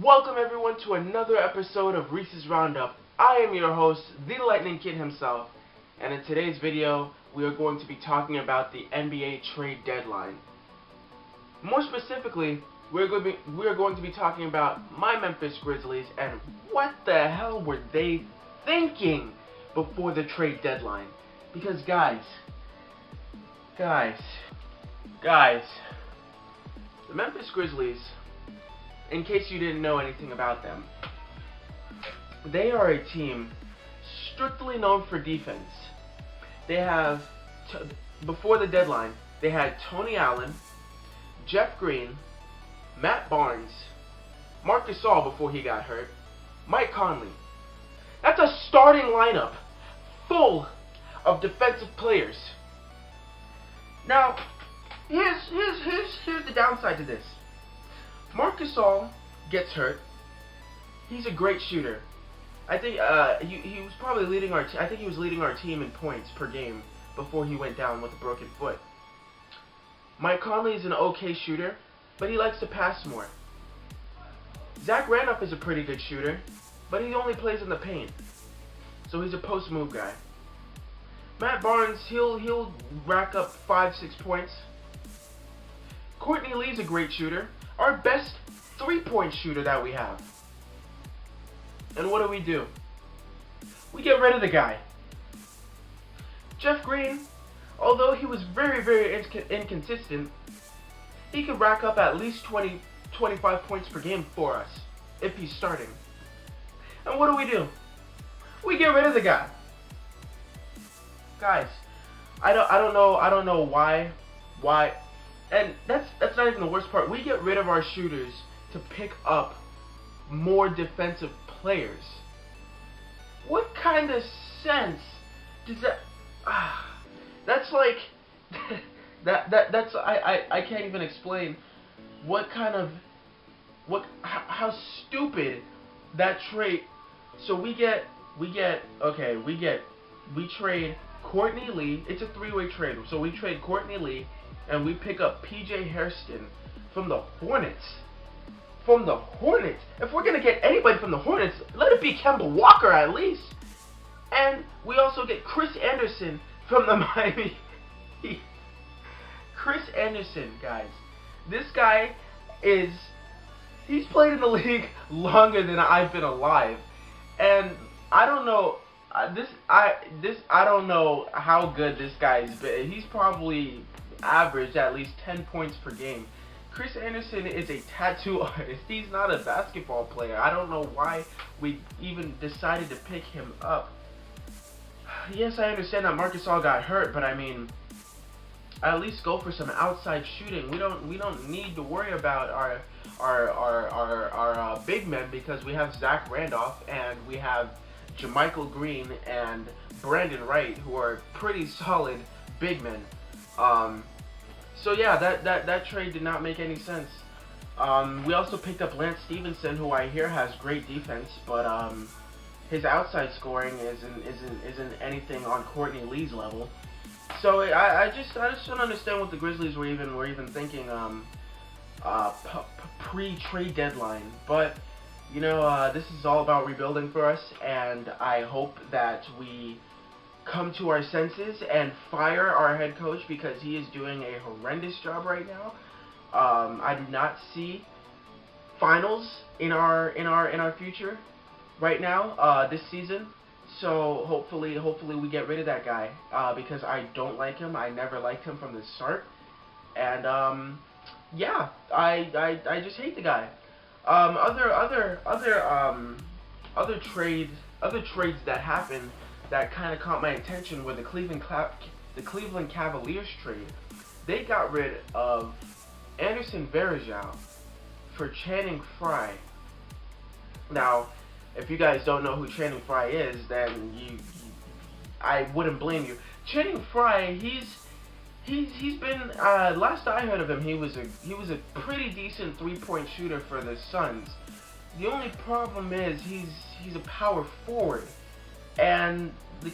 Welcome everyone to another episode of Reese's Roundup. I am your host, the Lightning Kid himself, and in today's video, we are going to be talking about the NBA trade deadline. More specifically, we are going to be talking about my Memphis Grizzlies and what the hell were they thinking before the trade deadline. Because guys, the Memphis Grizzlies, in case you didn't know anything about them, they are a team strictly known for defense. They have, before the deadline, they had Tony Allen, Jeff Green, Matt Barnes, Marc Gasol before he got hurt, Mike Conley. That's a starting lineup full of defensive players. Now, here's the downside to this. Marc Gasol gets hurt. He's a great shooter. I think he was probably leading our. I think he was leading our team in points per game before he went down with a broken foot. Mike Conley is an okay shooter, but he likes to pass more. Zach Randolph is a pretty good shooter, but he only plays in the paint, so he's a post move guy. Matt Barnes, he'll rack up 5-6 points. Courtney Lee's a great shooter, our best 3-point shooter that we have. And what do? We get rid of the guy. Jeff Green, although he was very inconsistent, he could rack up at least 20-25 points per game for us if he's starting. And what do? We get rid of the guy. Guys, I don't know why, and that's not even the worst part. We get rid of our shooters to pick up more defensive players. What kind of sense does that? That's like that's I can't even explain how stupid that trade. So we trade Courtney Lee. It's a 3-way trade. So we trade Courtney Lee, and we pick up PJ Hairston from the Hornets. From the Hornets. If we're gonna get anybody from the Hornets, let it be Kemba Walker at least. And we also get Chris Anderson from the Miami Heat. Chris Anderson, guys. This guy he's played in the league longer than I've been alive, and I don't know. I don't know how good this guy is, but he's probably averaged at least 10 points per game. Chris Anderson is a tattoo artist. He's not a basketball player. I don't know why we even decided to pick him up. Yes, I understand that Marc Gasol got hurt, but I mean, at least go for some outside shooting. We don't need to worry about our big men, because we have Zach Randolph and we have JaMychal Green and Brandon Wright, who are pretty solid big men. So yeah, that trade did not make any sense. We also picked up Lance Stevenson, who I hear has great defense, but his outside scoring isn't anything on Courtney Lee's level. So I just don't understand what the Grizzlies were even thinking pre-trade deadline. But you know, this is all about rebuilding for us, and I hope that we come to our senses and fire our head coach, because he is doing a horrendous job right now. I do not see finals in our future right now this season. So hopefully we get rid of that guy, because I don't like him. I never liked him from the start, and yeah, I just hate the guy. Other trades that happened that kind of caught my attention were the Cleveland Cavaliers trade. They got rid of Anderson Varejao for Channing Frye. Now, if you guys don't know who Channing Frye is, then I wouldn't blame you. Channing Frye, he's been, last I heard of him, he was a pretty decent 3-point shooter for the Suns. The only problem is he's a power forward, and the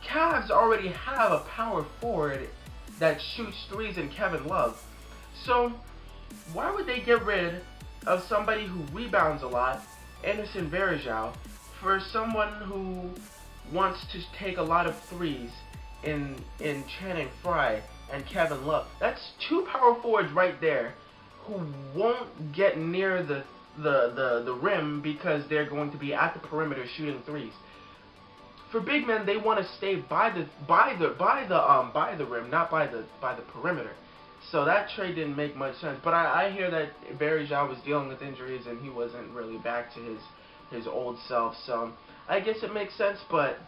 Cavs already have a power forward that shoots threes in Kevin Love. So why would they get rid of somebody who rebounds a lot, Anderson Varejao, for someone who wants to take a lot of threes in Channing Frye and Kevin Love. That's two power forwards right there who won't get near the rim because they're going to be at the perimeter shooting threes. For big men, they want to stay by the rim, not by the perimeter. So that trade didn't make much sense. But I hear that Varejao was dealing with injuries and he wasn't really back to his old self. So I guess it makes sense. But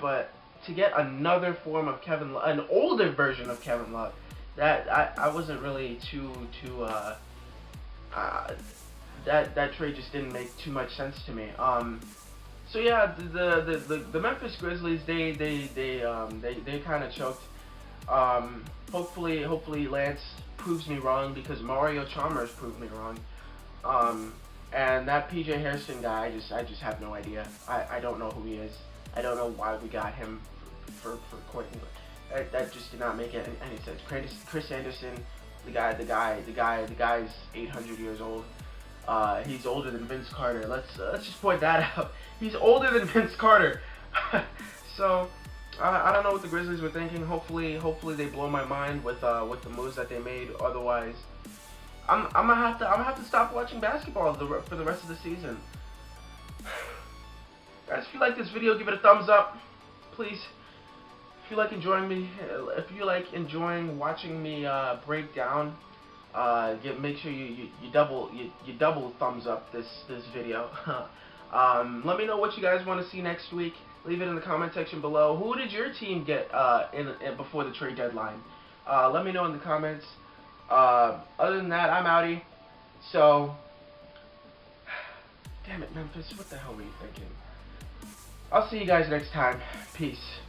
to get another form of Kevin Love, an older version of Kevin Love, that I wasn't really that trade just didn't make too much sense to me. So yeah, the Memphis Grizzlies they kind of choked. Hopefully Lance proves me wrong because Mario Chalmers proved me wrong. And that PJ Hairston guy, I just have no idea. I don't know who he is. I don't know why we got him for Courtney. That just did not make any sense. Chris Anderson, the guy's 800 years old. He's older than Vince Carter. Let's just point that out. He's older than Vince Carter. So I don't know what the Grizzlies were thinking. Hopefully they blow my mind with the moves that they made. Otherwise, I'm gonna have to stop watching basketball for the rest of the season. Guys, if you like this video, give it a thumbs up, please. If you like enjoying watching me break down, make sure you double thumbs up this video. Let me know what you guys want to see next week. Leave it in the comment section below. Who did your team get before the trade deadline? Let me know in the comments. Other than that, I'm outie. So, damn it, Memphis, what the hell were you thinking? I'll see you guys next time. Peace.